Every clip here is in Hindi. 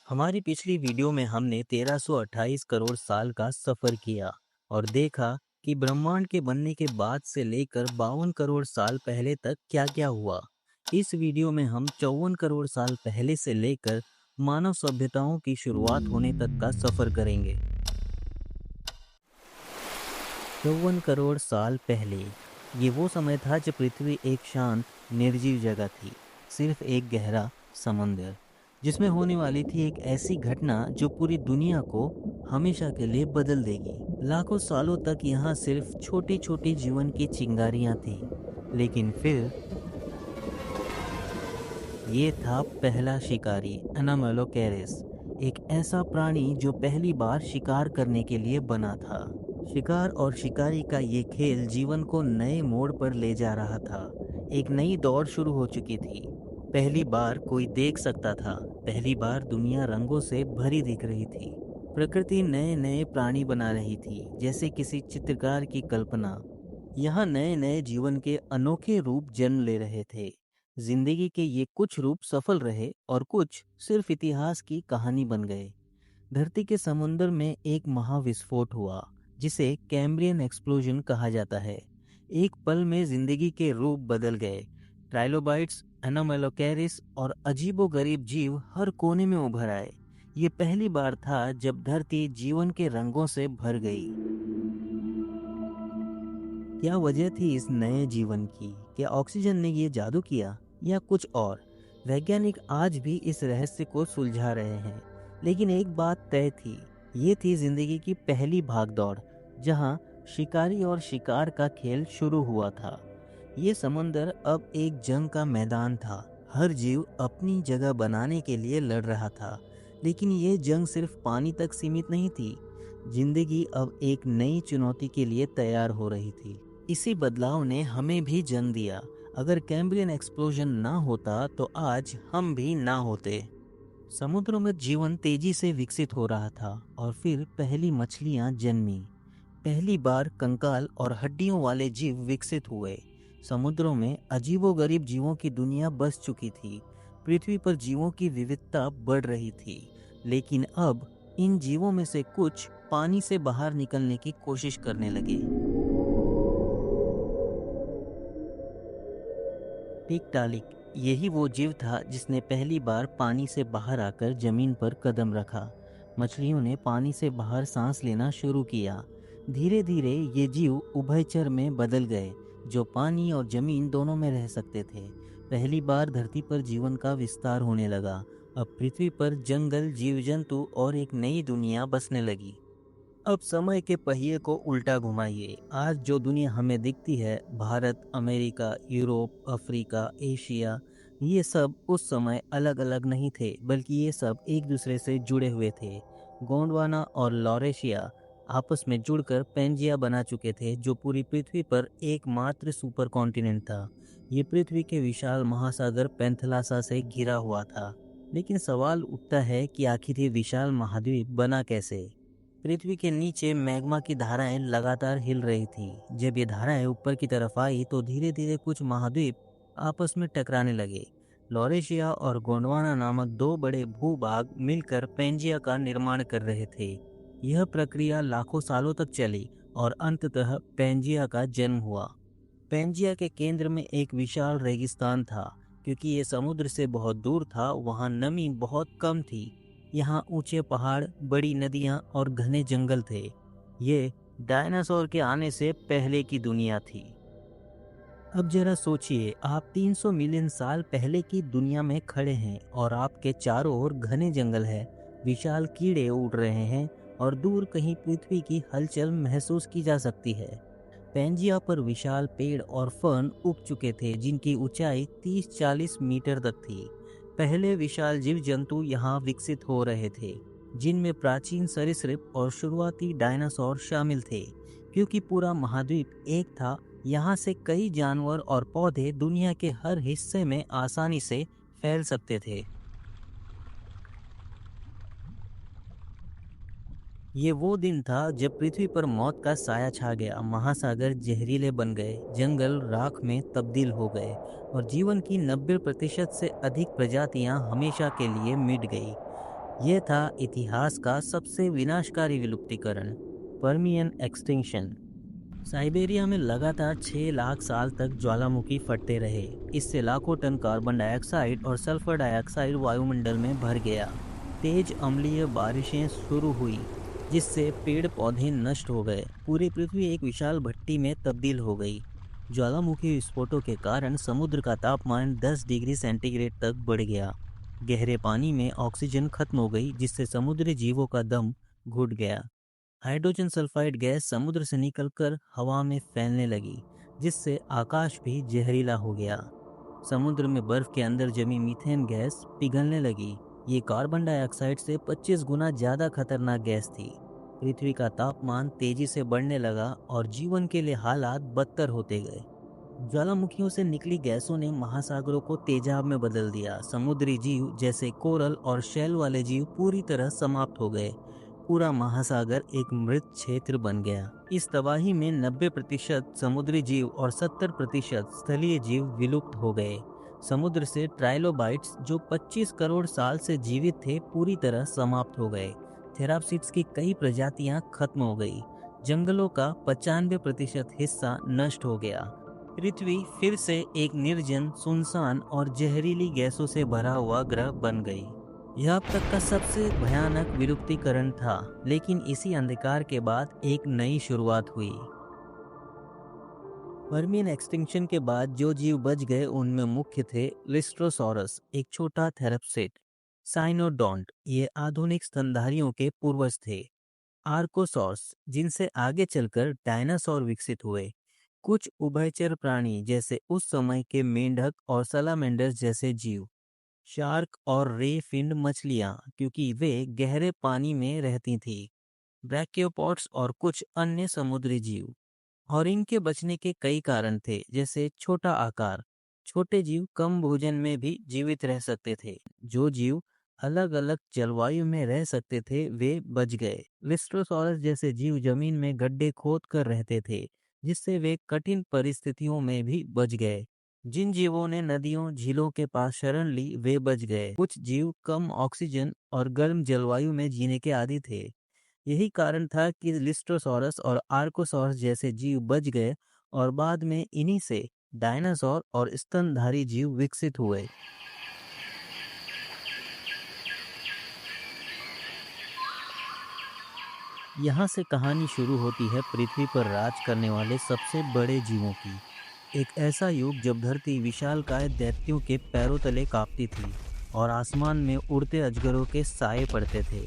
हमारी पिछली वीडियो में हमने 1328 करोड़ साल का सफर किया और देखा कि ब्रह्मांड के बनने के बाद से लेकर 52 करोड़ साल पहले तक क्या-क्या हुआ। इस वीडियो में हम 54 करोड़ साल पहले से लेकर मानव सभ्यताओं की शुरुआत होने तक का सफर करेंगे। 54 करोड़ साल पहले ये वो समय था जब पृथ्वी एक शांत निर्जीव जगह थी, सिर्फ एक गहरा समंदर जिसमें होने वाली थी एक ऐसी घटना जो पूरी दुनिया को हमेशा के लिए बदल देगी। लाखों सालों तक यहाँ सिर्फ छोटी छोटी जीवन की चिंगारियां थी, लेकिन फिर ये था पहला शिकारी एनामेलोकेरेस, एक ऐसा प्राणी जो पहली बार शिकार करने के लिए बना था। शिकार और शिकारी का ये खेल जीवन को नए मोड़ पर ले जा रहा था। एक नई दौड़ शुरू हो चुकी थी। पहली बार कोई देख सकता था, पहली बार दुनिया रंगों से भरी दिख रही थी। प्रकृति नए नए प्राणी बना रही थी, जैसे किसी चित्रकार की कल्पना। यहाँ नए नए जीवन के अनोखे रूप जन्म ले रहे थे। जिंदगी के ये कुछ रूप सफल रहे और कुछ सिर्फ इतिहास की कहानी बन गए। धरती के समुद्र में एक महाविस्फोट हुआ, जिसे कैम्ब्रियन एक्सप्लोजन कहा जाता है। एक पल में जिंदगी के रूप बदल गए। ट्राइलोबाइट्स, एनामेलोकेरिस और अजीबोगरीब जीव हर कोने में उभर आए। ये पहली बार था जब धरती जीवन के रंगों से भर गई। क्या वजह थी इस नए जीवन की? क्या ऑक्सीजन ने ये जादू किया या कुछ और? वैज्ञानिक आज भी इस रहस्य को सुलझा रहे हैं, लेकिन एक बात तय थी। ये थी जिंदगी की पहली भागदौड़, जहां शिकारी और शिकार का खेल शुरू हुआ था। ये समंदर अब एक जंग का मैदान था। हर जीव अपनी जगह बनाने के लिए लड़ रहा था, लेकिन ये जंग सिर्फ पानी तक सीमित नहीं थी। जिंदगी अब एक नई चुनौती के लिए तैयार हो रही थी। इसी बदलाव ने हमें भी जन्म दिया। अगर कैम्ब्रियन एक्सप्लोजन ना होता तो आज हम भी ना होते। समुद्रों में जीवन तेजी से विकसित हो रहा था और फिर पहली मछलियां जन्मी। पहली बार कंकाल और हड्डियों वाले जीव विकसित हुए। समुद्रों में अजीबोगरीब जीवों की दुनिया बस चुकी थी। पृथ्वी पर जीवों की विविधता बढ़ रही थी, लेकिन अब इन जीवों में से कुछ पानी से बाहर निकलने की कोशिश करने लगे। टिकटालिक यही वो जीव था जिसने पहली बार पानी से बाहर आकर जमीन पर कदम रखा। मछलियों ने पानी से बाहर सांस लेना शुरू किया। धीरे धीरे ये जीव उभयचर में बदल गए, जो पानी और जमीन दोनों में रह सकते थे। पहली बार धरती पर जीवन का विस्तार होने लगा। अब पृथ्वी पर जंगल, जीव जंतु और एक नई दुनिया बसने लगी। अब समय के पहिए को उल्टा घुमाइए। आज जो दुनिया हमें दिखती है, Bharat, America, Europe, Africa, Asia, ये सब उस समय अलग अलग नहीं थे, बल्कि ये सब एक दूसरे से जुड़े हुए थे। गोंडवाना और लॉरेशिया आपस में जुड़कर पेंजिया बना चुके थे, जो पूरी पृथ्वी पर एकमात्र सुपर कॉन्टिनेंट था। ये पृथ्वी के विशाल महासागर पेंथलासा से घिरा हुआ था। लेकिन सवाल उठता है कि आखिर ये विशाल महाद्वीप बना कैसे? पृथ्वी के नीचे मैग्मा की धाराएं लगातार हिल रही थी। जब ये धाराएं ऊपर की तरफ आई तो धीरे धीरे कुछ महाद्वीप आपस में टकराने लगे। लॉरेशिया और गोंडवाना नामक दो बड़े भूभाग मिलकर पेंजिया का निर्माण कर रहे थे। यह प्रक्रिया लाखों सालों तक चली और अंततः पेंजिया का जन्म हुआ। पेंजिया के केंद्र में एक विशाल रेगिस्तान था। क्योंकि ये समुद्र से बहुत दूर था, वहाँ नमी बहुत कम थी। यहाँ ऊंचे पहाड़, बड़ी नदियाँ और घने जंगल थे। ये डायनासोर के आने से पहले की दुनिया थी। अब जरा सोचिए, आप 300 मिलियन साल पहले की दुनिया में खड़े हैं और आपके चारों ओर घने जंगल है, विशाल कीड़े उड़ रहे हैं और दूर कहीं पृथ्वी की हलचल महसूस की जा सकती है। पेंजिया पर विशाल पेड़ और फर्न उग चुके थे, जिनकी ऊंचाई 30-40 मीटर तक थी। पहले विशाल जीव जंतु यहाँ विकसित हो रहे थे, जिनमें प्राचीन सरीसृप और शुरुआती डायनासोर शामिल थे। क्योंकि पूरा महाद्वीप एक था, यहाँ से कई जानवर और पौधे दुनिया के हर हिस्से में आसानी से फैल सकते थे। ये वो दिन था जब पृथ्वी पर मौत का साया छा गया। महासागर जहरीले बन गए, जंगल राख में तब्दील हो गए और जीवन की 90% से अधिक प्रजातियां हमेशा के लिए मिट गई। यह था इतिहास का सबसे विनाशकारी विलुप्तीकरण, पर्मियन एक्सटिंक्शन। साइबेरिया में लगातार 6 लाख साल तक ज्वालामुखी फटते रहे। इससे लाखों टन कार्बन डाइऑक्साइड और सल्फर डाइऑक्साइड वायुमंडल में भर गया। तेज अम्लीय बारिशें शुरू हुई, जिससे पेड़ पौधे नष्ट हो गए। पूरी पृथ्वी एक विशाल भट्टी में तब्दील हो गई। ज्वालामुखी विस्फोटों के कारण समुद्र का तापमान 10 डिग्री सेंटीग्रेड तक बढ़ गया। गहरे पानी में ऑक्सीजन खत्म हो गई, जिससे समुद्री जीवों का दम घुट गया। हाइड्रोजन सल्फाइड गैस समुद्र से निकलकर हवा में फैलने लगी, जिससे आकाश भी जहरीला हो गया। समुद्र में बर्फ के अंदर जमी मीथेन गैस पिघलने लगी। ये कार्बन डाइऑक्साइड से 25 गुना ज्यादा खतरनाक गैस थी। पृथ्वी का तापमान तेजी से बढ़ने लगा और जीवन के लिए हालात बदतर होते गए। ज्वालामुखियों से निकली गैसों ने महासागरों को तेजाब में बदल दिया। समुद्री जीव जैसे कोरल और शैल वाले जीव पूरी तरह समाप्त हो गए। पूरा महासागर एक मृत क्षेत्र बन गया। इस तबाही में 90% समुद्री जीव और 70% स्थलीय जीव विलुप्त हो गए। समुद्र से ट्राइलोबाइट्स, जो 25 करोड़ साल से जीवित थे, पूरी तरह समाप्त हो गए। थेराप्सिड्स की कई प्रजातियां खत्म हो गई। जंगलों का 95% हिस्सा नष्ट हो गया। पृथ्वी फिर से एक निर्जन, सुनसान और जहरीली गैसों से भरा हुआ ग्रह बन गई। यह अब तक का सबसे भयानक विलुप्तीकरण था, लेकिन इसी अंधकार के बाद एक नई शुरुआत हुई। पर्मियन एक्सटिंक्शन के बाद जो जीव बच गए उनमें मुख्य थे लिस्ट्रोसॉरस, एक छोटा थेरप्सिड। साइनोडोंट, ये आधुनिक स्तनधारियों के पूर्वज थे। आर्कोसॉर्स, जिनसे आगे चलकर डायनासोर विकसित हुए। कुछ उभयचर प्राणी जैसे उस समय के मेंढक और सलामेंडर्स जैसे जीव। शार्क और रे फिन्ड मछलियां, क्योंकि वे गहरे पानी में रहती थी। ब्रैकियोपॉड्स और कुछ अन्य समुद्री जीव। और इनके बचने के कई कारण थे, जैसे छोटा आकार। छोटे जीव कम भोजन में भी जीवित रह सकते थे। जो जीव अलग अलग जलवायु में रह सकते थे वे बच गए। लिस्ट्रोसॉरस जैसे जीव जमीन में गड्ढे खोद कर रहते थे, जिससे वे कठिन परिस्थितियों में भी बच गए। जिन जीवों ने नदियों झीलों के पास शरण ली वे बच गए। कुछ जीव कम ऑक्सीजन और गर्म जलवायु में जीने के आदी थे। यही कारण था कि लिस्ट्रोसॉरस और आर्कोसॉरस जैसे जीव बच गए और बाद में इन्हीं से डायनासोर और स्तनधारी जीव विकसित हुए। यहाँ से कहानी शुरू होती है पृथ्वी पर राज करने वाले सबसे बड़े जीवों की। एक ऐसा युग जब धरती विशालकाय दैत्यों के पैरों तले कांपती थी और आसमान में उड़ते अजगरों के साए पड़ते थे।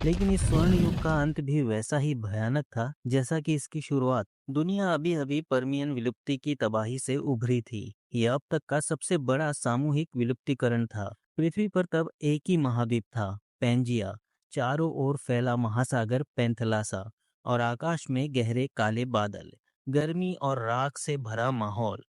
लेकिन इस स्वर्ण युग का अंत भी वैसा ही भयानक था जैसा कि इसकी शुरुआत। दुनिया अभी अभी पर्मियन विलुप्ति की तबाही से उभरी थी। यह अब तक का सबसे बड़ा सामूहिक विलुप्तीकरण था। पृथ्वी पर तब एक ही महाद्वीप था, पेंजिया। चारों ओर फैला महासागर पेंथलासा और आकाश में गहरे काले बादल। गर्मी और राख से भरा माहौल।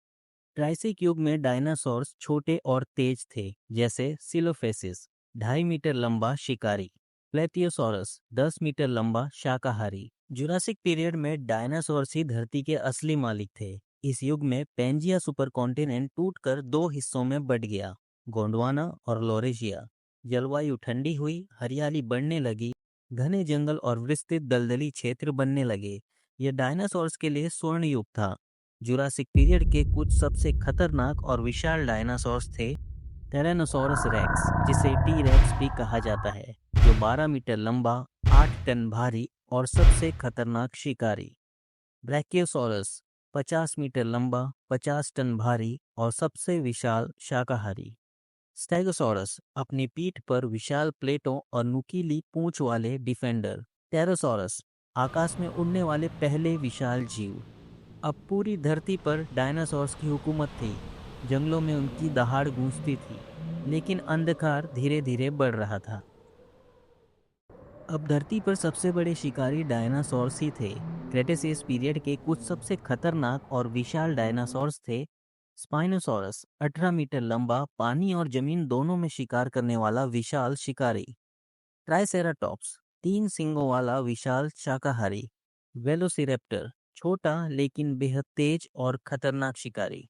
ट्राइसिक युग में डायनासोर्स छोटे और तेज थे, जैसे सिलोफेसिस, 2.5 मीटर लंबा शिकारी। प्लेटियोसोरस, 10 मीटर लंबा शाकाहारी। जुरासिक पीरियड में डायनासोर्स ही धरती के असली मालिक थे। इस युग में पेंजिया सुपर कॉन्टिनेंट टूटकर दो हिस्सों में बट गया, गोंडवाना और लोरेशिया। जलवायु ठंडी हुई, हरियाली बढ़ने लगी, घने जंगल और विस्तृत दलदली क्षेत्र बनने लगे। यह डायनासोर्स के लिए स्वर्ण युग था। जुरासिक पीरियड के कुछ सबसे खतरनाक और विशाल डायनासोर्स थे। टेरानोसोरस रेक्स, जिसे टी रेक्स भी कहा जाता है, जो 12 मीटर लंबा, 8 टन भारी और सबसे खतरनाक शिकारी। ब्रैकियोसोरस, 50 मीटर लंबा, 50 टन भारी और सबसे विशाल शाकाहारी। स्टेगोसॉरस, अपनी पीठ पर विशाल प्लेटों और नुकीली पूंछ वाले डिफेंडर। टेरोसॉरस, आकाश में उड़ने वाले पहले विशाल जीव। अब पूरी धरती पर डायनासोर्स की हुकूमत थी। जंगलों में उनकी दहाड़ गूंजती थी, लेकिन अंधकार धीरे धीरे बढ़ रहा था। अब धरती पर सबसे बड़े शिकारी डायनासोर्स ही थे। क्रेटेसियस पीरियड के कुछ सबसे खतरनाक और विशाल डायनासोर्स थे। स्पाइनोसॉरस, 18 मीटर लंबा, पानी और जमीन दोनों में शिकार करने वाला विशाल शिकारी। ट्राइसेराटॉप्स, 3 सींगों वाला विशाल शाकाहारी। वेलोसिरेप्टर, छोटा लेकिन बेहद तेज और खतरनाक शिकारी।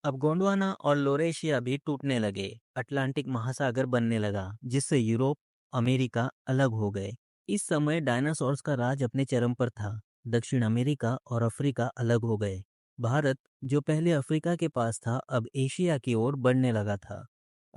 अब गोंडवाना और लोरेशिया भी टूटने लगे। अटलांटिक महासागर बनने लगा, जिससे यूरोप अमेरिका अलग हो गए। इस समय डायनासोर्स का राज अपने चरम पर था। दक्षिण अमेरिका और अफ्रीका अलग हो गए। भारत, जो पहले अफ्रीका के पास था, अब एशिया की ओर बढ़ने लगा था।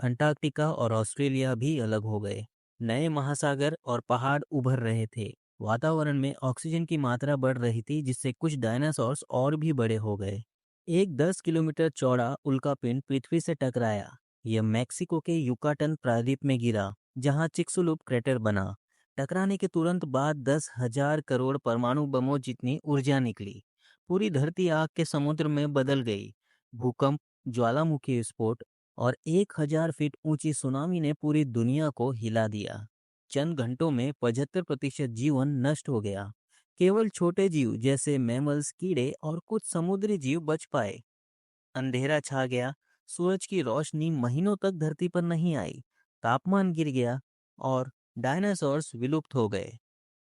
अंटार्कटिका और ऑस्ट्रेलिया भी अलग हो गए। नए महासागर और पहाड़ उभर रहे थे। वातावरण में ऑक्सीजन की मात्रा बढ़ रही थी, जिससे कुछ डायनासोर्स और भी बड़े हो गए। एक 10 किलोमीटर चौड़ा उल्कापिंड पृथ्वी से टकराया। यह मैक्सिको के युकाटन प्रायद्वीप में गिरा, जहां चिक्सुलुप क्रेटर बना। टकराने के तुरंत बाद 10,000 करोड़ परमाणु बमों जितनी ऊर्जा निकली। पूरी धरती आग के समुद्र में बदल गई। भूकंप, ज्वालामुखी विस्फोट और 1,000 फीट ऊंची सुनामी ने पूरी दुनिया को हिला दिया। चंद घंटों में 75% जीवन नष्ट हो गया। केवल छोटे जीव जैसे मैमल्स, कीड़े और कुछ समुद्री जीव बच पाए। अंधेरा छा गया। सूरज की रोशनी महीनों तक धरती पर नहीं आई। तापमान गिर गया और डायनासोर्स विलुप्त हो गए।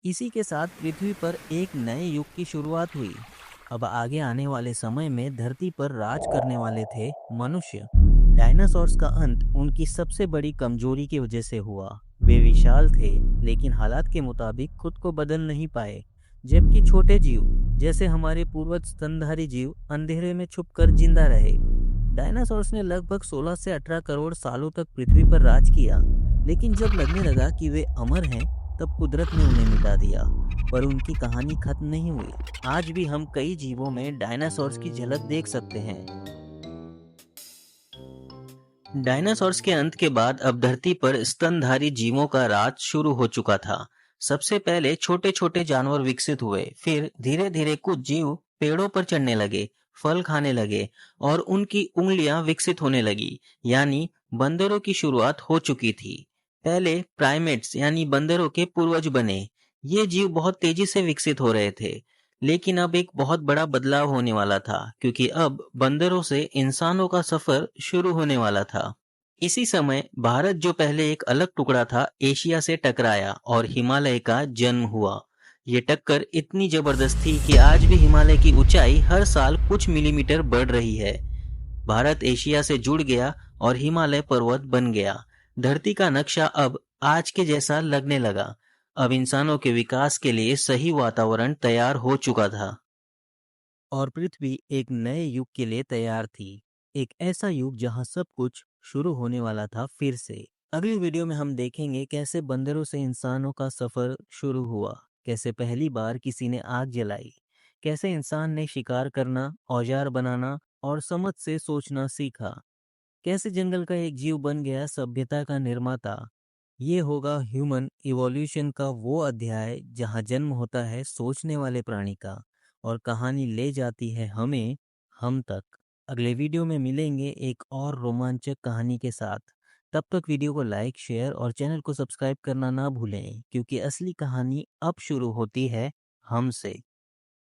इसी के साथ पृथ्वी पर एक नए युग की शुरुआत हुई। अब आगे आने वाले समय में धरती पर राज करने वाले थे मनुष्य। डायनासोर्स का अंत उनकी सबसे बड़ी कमजोरी की वजह से हुआ। वे विशाल थे, लेकिन हालात के मुताबिक खुद को बदल नहीं पाए। जबकि छोटे जीव जैसे हमारे पूर्वज स्तनधारी जीव अंधेरे में छुपकर जिंदा रहे। डायनासोर्स ने लगभग 16 से 18 करोड़ सालों तक पृथ्वी पर राज किया, लेकिन जब लगने लगा कि वे अमर हैं, तब कुदरत ने उन्हें मिटा दिया। पर उनकी कहानी खत्म नहीं हुई। आज भी हम कई जीवों में डायनासोर्स की झलक देख सकते हैं। डायनासोर्स के अंत के बाद अब धरती पर स्तनधारी जीवों का राज शुरू हो चुका था। सबसे पहले छोटे छोटे जानवर विकसित हुए, फिर धीरे धीरे कुछ जीव पेड़ों पर चढ़ने लगे, फल खाने लगे और उनकी उंगलियां विकसित होने लगी, यानी बंदरों की शुरुआत हो चुकी थी। पहले प्राइमेट्स यानी बंदरों के पूर्वज बने। ये जीव बहुत तेजी से विकसित हो रहे थे। लेकिन अब एक बहुत बड़ा बदलाव होने वाला था, क्योंकि अब बंदरों से इंसानों का सफर शुरू होने वाला था। इसी समय भारत, जो पहले एक अलग टुकड़ा था, एशिया से टकराया और हिमालय का जन्म हुआ। ये टक्कर इतनी जबरदस्त थी कि आज भी हिमालय की ऊंचाई हर साल कुछ मिलीमीटर बढ़ रही है। भारत एशिया से जुड़ गया और हिमालय पर्वत बन गया। धरती का नक्शा अब आज के जैसा लगने लगा। अब इंसानों के विकास के लिए सही वातावरण तैयार हो चुका था और पृथ्वी एक नए युग के लिए तैयार थी। एक ऐसा युग जहां सब कुछ शुरू होने वाला था फिर से। अगली वीडियो में हम देखेंगे कैसे बंदरों से इंसानों का सफर शुरू हुआ, कैसे पहली बार किसी ने आग जलाई, कैसे इंसान ने शिकार करना, औजार बनाना और समझ से सोचना सीखा, कैसे जंगल का एक जीव बन गया सभ्यता का निर्माता। ये होगा ह्यूमन इवोल्यूशन का वो अध्याय जहाँ जन्म होता है सोचने वाले प्राणी का और कहानी ले जाती है हमें हम तक। अगले वीडियो में मिलेंगे एक और रोमांचक कहानी के साथ। तब तक वीडियो को लाइक, शेयर और चैनल को सब्सक्राइब करना ना भूलें, क्योंकि असली कहानी अब शुरू होती है हमसे।